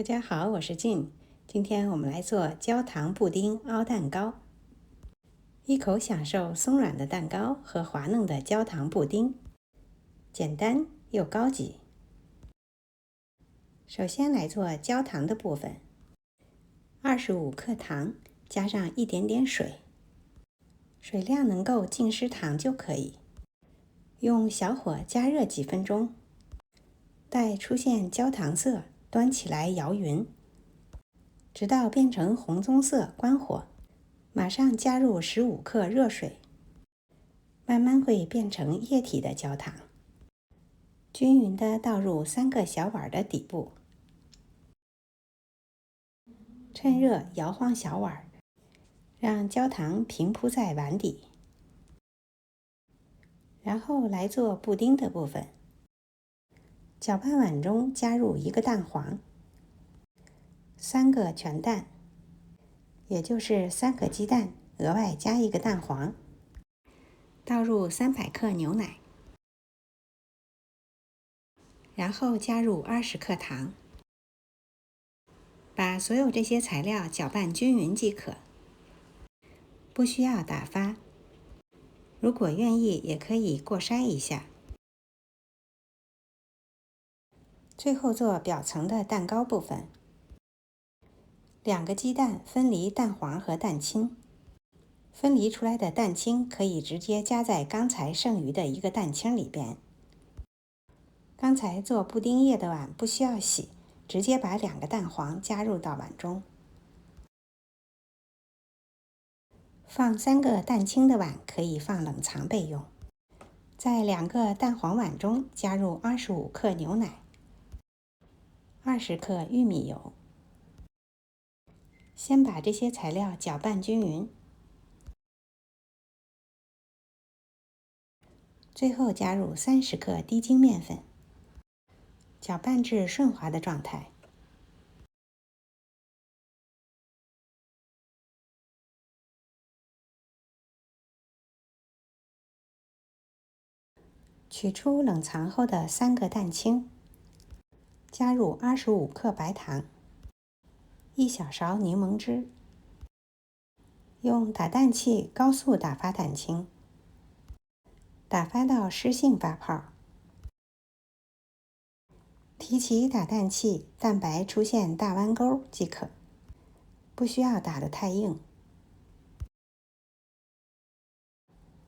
大家好，我是静。今天我们来做焦糖布丁凹蛋糕，一口享受松软的蛋糕和滑嫩的焦糖布丁，简单又高级。首先来做焦糖的部分，25克糖加上一点点水，水量能够浸湿糖就可以。用小火加热几分钟，待出现焦糖色，端起来摇匀。直到变成红棕色，关火，马上加入15克热水，慢慢会变成液体的焦糖。均匀地倒入3个小碗的底部，趁热摇晃小碗，让焦糖平铺在碗底。然后来做布丁的部分，搅拌碗中加入1个蛋黄，3个全蛋，也就是3个鸡蛋，额外加1个蛋黄，倒入300克牛奶，然后加入20克糖，把所有这些材料搅拌均匀即可，不需要打发。如果愿意，也可以过筛一下。最后做表层的蛋糕部分，2个鸡蛋分离蛋黄和蛋清，分离出来的蛋清可以直接加在刚才剩余的1个蛋清里边。刚才做布丁液的碗不需要洗，直接把2个蛋黄加入到碗中。放3个蛋清的碗可以放冷藏备用。在2个蛋黄碗中加入25克牛奶，20克玉米油。先把这些材料搅拌均匀，最后加入30克低筋面粉，搅拌至顺滑的状态。取出冷藏后的3个蛋清，加入25克白糖，1小勺柠檬汁，用打蛋器高速打发蛋清，打发到湿性发泡。提起打蛋器，蛋白出现大弯钩即可，不需要打得太硬。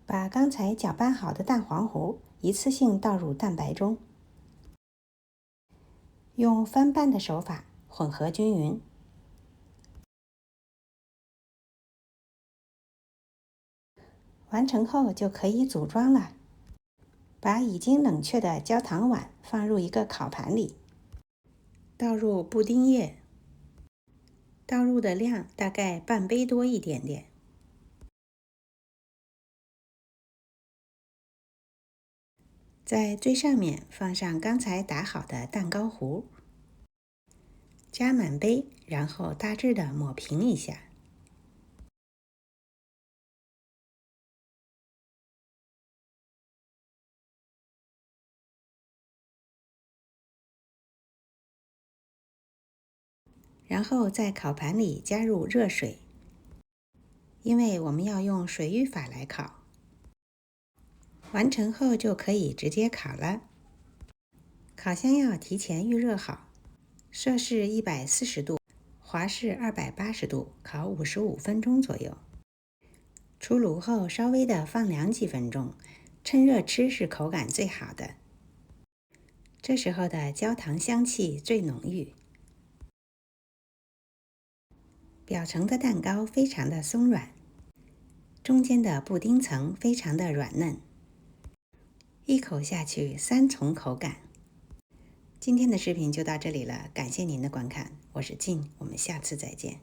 把刚才搅拌好的蛋黄糊一次性倒入蛋白中，用翻拌的手法混合均匀。完成后就可以组装了。把已经冷却的焦糖碗放入一个烤盘里，倒入布丁液，倒入的量大概半杯多一点点。在最上面放上刚才打好的蛋糕糊，加满杯，然后大致的抹平一下。然后在烤盘里加入热水，因为我们要用水浴法来烤。完成后就可以直接烤了。烤箱要提前预热好，摄氏140度，华氏280度，烤55分钟左右。出炉后稍微的放凉几分钟，趁热吃是口感最好的。这时候的焦糖香气最浓郁。表层的蛋糕非常的松软，中间的布丁层非常的软嫩，一口下去3重口感。今天的视频就到这里了，感谢您的观看，我是静，我们下次再见。